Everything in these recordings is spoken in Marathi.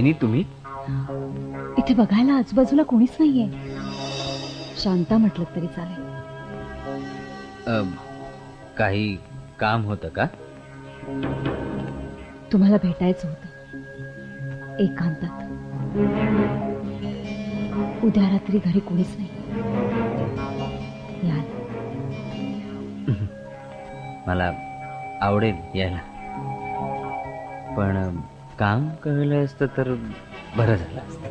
वहिनी तुम्ही इथे बघायला आजूबाजूला कोणीच नाहीये. शांता म्हटलं तरी चालेल. काही काम होतं का? तुम्हाला भेटायचं होतं एकांतात. उद्या रात्री घरी कोणीच नाही. याल? मला आवडेल यायला, पण काम कळलं असतं तर बरं झालं असतं.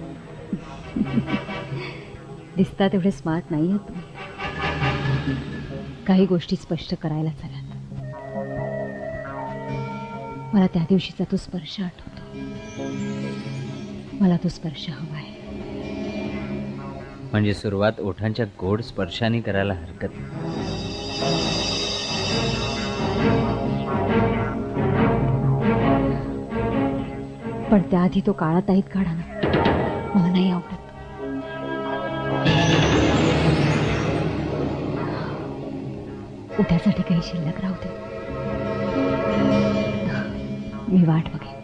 दिसता तेवढे स्मार्ट नाही आहात तुम्ही. काही गोष्टी स्पष्ट करायला हव्यात. मला त्या दिवशीचा तो स्पर्श आठवतो. मला तो स्पर्श हवा आहे. म्हणजे सुरुवात ओठांच्या गोड स्पर्शाने करायला हरकत नाही. पण त्याआधी तो काळा ताईत काढा ना. मला नाही आवडत. उद्यासाठी काही शिल्लक राहू दे. मी वाट बघेन.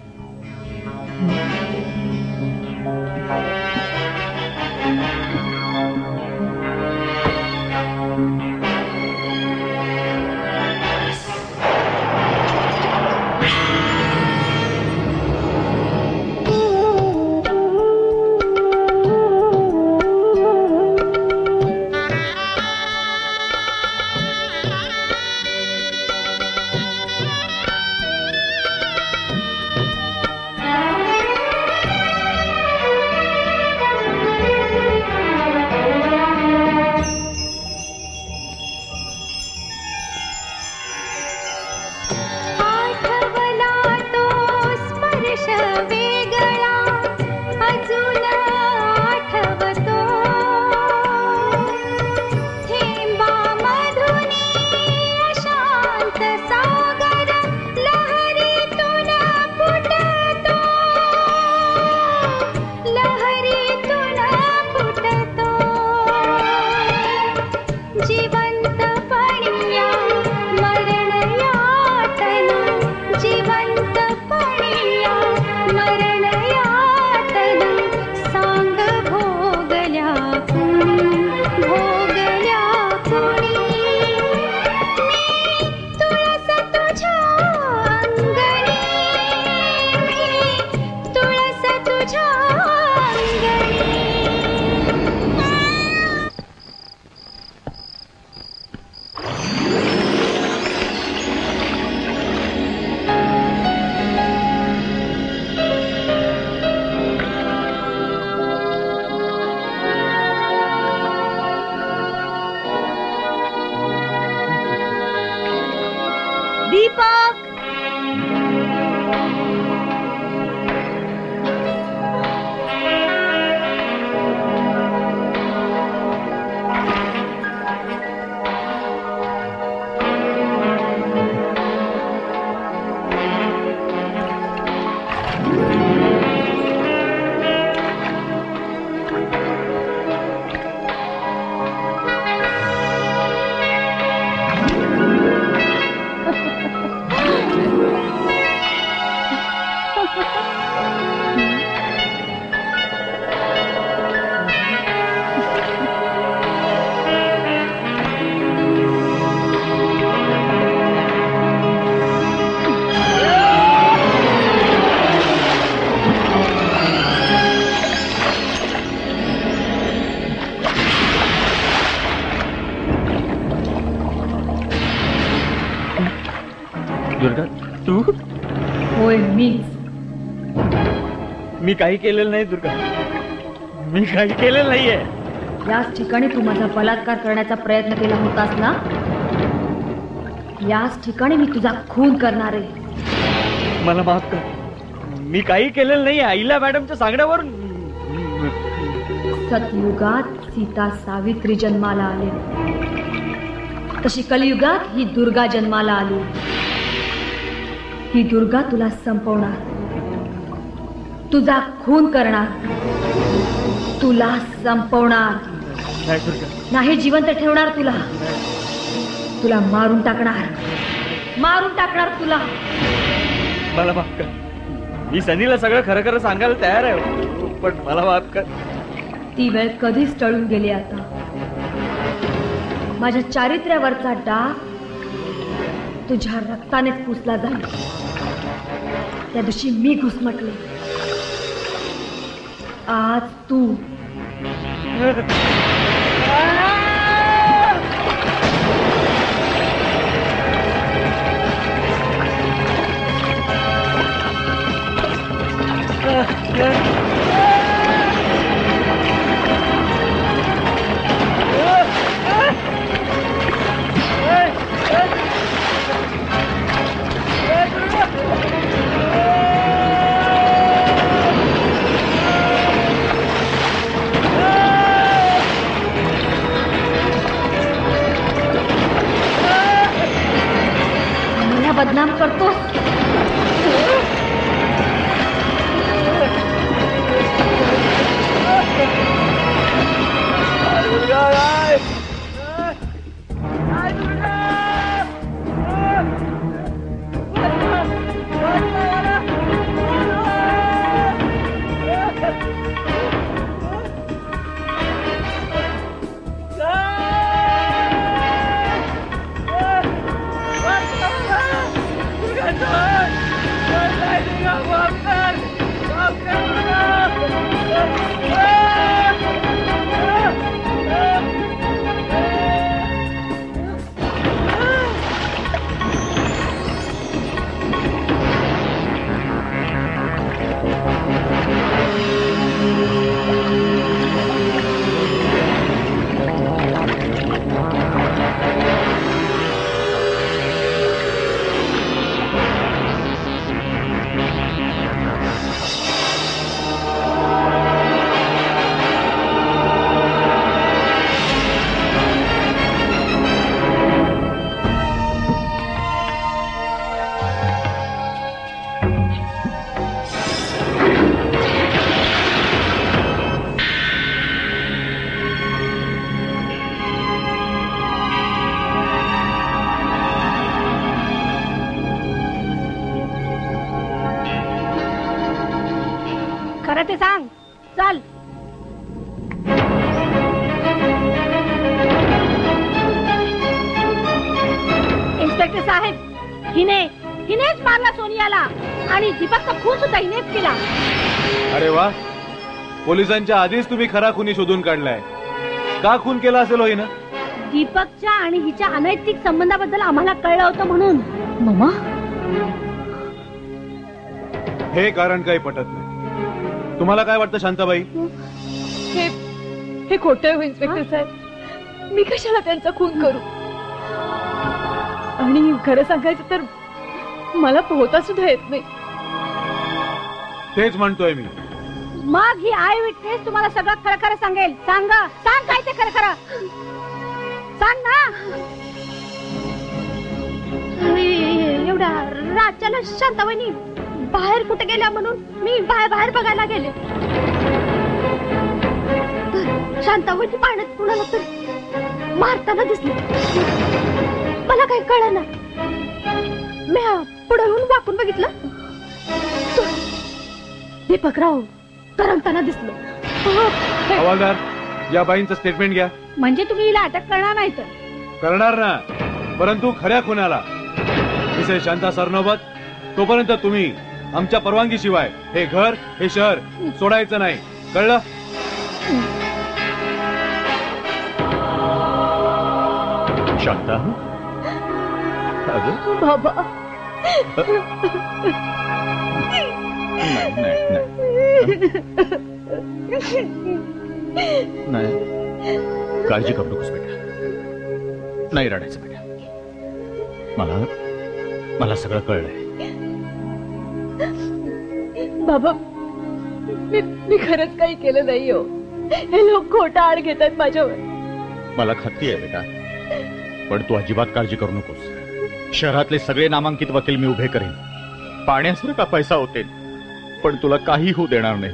मी काही केलेलं नाही दुर्गा. मी काही केलेलं नाहीये. याच ठिकाणी तू माझा बलात्कार करण्याचा प्रयत्न केला होतास ना. याच ठिकाणी मी तुझा खून करणार आहे. मला माफ कर. मी काही केलेलं नाही. आईला मॅडमच्या सांगण्यावरून. सतयुगात सीता सावित्री जन्माला आले, तशी कलियुगात ही दुर्गा जन्माला आली. ही दुर्गा तुला संपवणार, तुझा खून करणार, तुला संपवणार. नाही जिवंत ठेवणार तुला. तुला मारून टाकणार, मारून टाकणार तुला. मला माफ कर. मी सनीला सगळं खरं खरं सांगायला तयार आहे, पण मला माफ कर. ती वेळ कधीच टळून गेली. आता माझ्या चारित्र्यावरचा डाग तुझ्या रक्तानेच पुसला जाईल. त्या दिवशी मी घुसमटले, आज तू. बदनाम करतोस. खरं ते सांग. चल. इन्स्पेक्टर साहेब, हिनेच मारला सोनियाला आणि दीपकचा खून सुद्धा हिनेच केला. अरे वा, पोलिसांच्या आधीच तुम्ही खरा खुनी शोधून काढलाय. का खून केला असेल हो हिनं? दीपकच्या आणि हिच्या अनैतिक संबंधाबद्दल आम्हाला कळलं होतं म्हणून. मामा, हे कारण काही पटत नाही. तुम्हाला काय वाटतं शांताबाई? हे खोटं आहे इन्स्पेक्टर साहेब. मी कशाला त्यांचा खून करू? आणि खरं सांगायचं तर मला पोहता सुद्धा येत नाही. तेच म्हणतोय मी. मग ही आय विटनेस तुम्हाला सगळं खरं खरं सांगेल. सांग काय ते खरं खरं सांग ना. एवढ्या रातच्याला शांताबाईंनी बाहेर कुठे गेल्या म्हणून मी बाहेर बघायला गेले. शांताबाईंनी पाण्यात कुणाला तर मारताना दिसले. मला काही कळलं नाही. मी पुढे येऊन वाकून बघितलं, दीपकराव तरंगताना दिसलो. हवालदार, या बाईंचं स्टेटमेंट घ्या. म्हणजे तुम्ही हिला अटक करणार नाही? तर करणार ना, परंतु खऱ्या खुनाला. मिसेस शांता सरनोबत, तोपर्यंत तुम्ही आमच्या परवानगी शिवाय हे घर, हे शहर सोडायचं नाही. कळलं? शांता, बाबा, नाही, काळजी करू नकोस बेटा. नाही रडायचं बेटा. मला सगळं कळलंय. बाबा, मी खरंच काही केलं नाही हो. हे लोक खोटा आड घेतात माझ्यावर. मला खात्री आहे बेटा, पण तू अजिबात काळजी करू नकोस. शहरातले सगळे नामांकित वकील मी उभे करेन. पाण्यासारखा पैसा होते, पण तुला काही होऊ देणार नाही.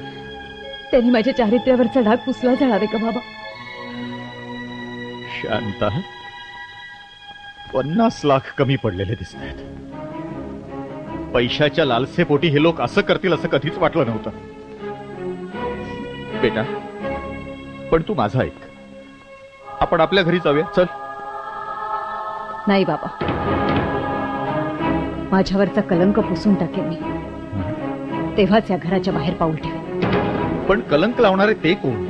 त्यांनी माझ्या चारित्र्यावरचा डाग पुसला जाणार आहे का बाबा? शांता, 50 लाख कमी पडलेले दिसत आहेत. पैशाच्या लालसेपोटी हे लोक असं करतील असं कधीच वाटलं नव्हतं. बेटा, पण तू माझा ऐक. आपण आपल्या घरी जाऊया. चल. नाही बाबा, माझ्यावरचा कलंक पुसून टाकेन मी, तेव्हाच या घराच्या बाहेर पाऊल ठेवेन. पण कलंक लावणारे ते कोण?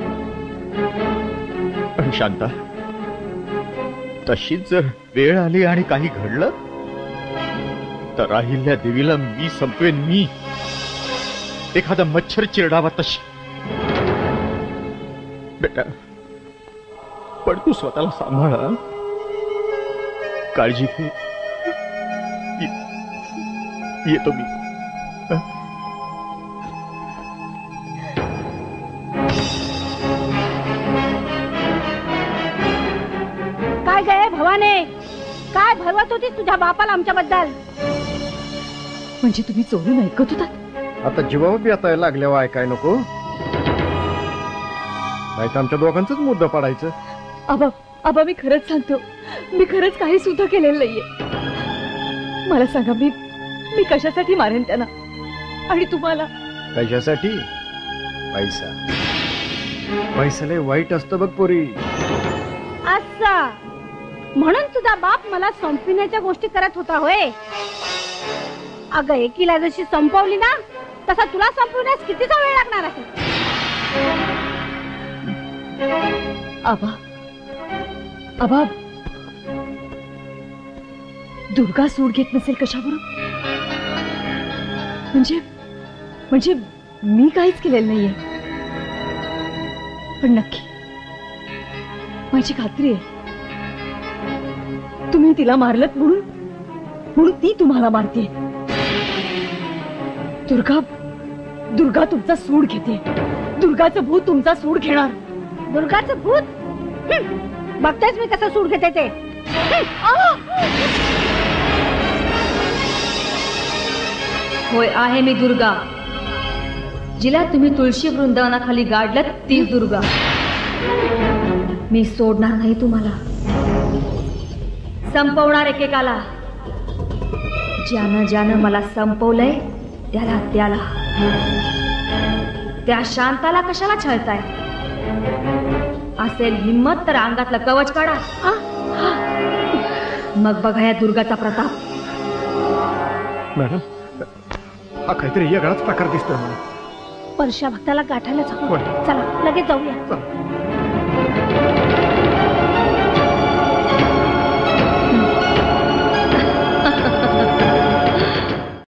पण शांता, तशीच जर वेळ आली आणि काही घडलं तर अहिल्या देवीला मी संपवेन. मी एखादा मच्छर चिरडावा तशी. बेटा, पण तू स्वतःला सांभाळ. काळजी घे. येतो मी. काय गये भवाने, काय भरवत होतीस तुझ्या बापाला आमच्याबद्दल? म्हणजे तुम्ही चोरून ऐकत होतात? आता जीवावर बी आता लागल्यावर ऐकाय नको, नाही तर आमच्या दोघांचाच मुद्दा पडायचं. आबा, आबा मी खरंच सांगतो, मी खरंच काही सुद्धा केलेलं नाहीये. मला सांगा, मी कशासाठी मारेन त्यांना? आणि तुम्हाला? कशासाठी? पैसा. पैसा लय वाईट असतं बघ पोरी. असं म्हणून तुझा बाप मला संपविण्याच्या गोष्टी करत होता होय? अगं, एकीला जशी संपवली ना, तसा तुला संपवण्यास कितीचा वेळ लागणार आहे? आबा, आबा, दुर्गा सूड घेत नसेल कशावरून? म्हणजे मी काहीच केलेलं नाहीये. पण नक्की माझी खात्री आहे, तुम्ही तिला मारलत म्हणून ती तुम्हाला मारते. दुर्गा तुमचा सूड घेते. दुर्गाचं भूत तुमचा सूड घेणार. दुर्गाचं भूत? बघतेच मी कसं सूड घेते ते. होय, आहे मी दुर्गा. जिला तुम्ही तुळशी वृंदावनाखाली गाडलत तीच दुर्गा. मी सोडणार नाही तुम्हाला. संपवणार एकेकाला. ज्यानं मला संपवलंय त्याला. त्या शांताला कशाला छळताय? असेल हिम्मत तर अंगातलं कवच काढा. मग बघा या दुर्गाचा प्रताप. मॅडम, हा काहीतरी वेगळाच प्रकार दिसतोय मला. परशा भक्ताला गाठायला होय. चला लगेच जाऊया. चला.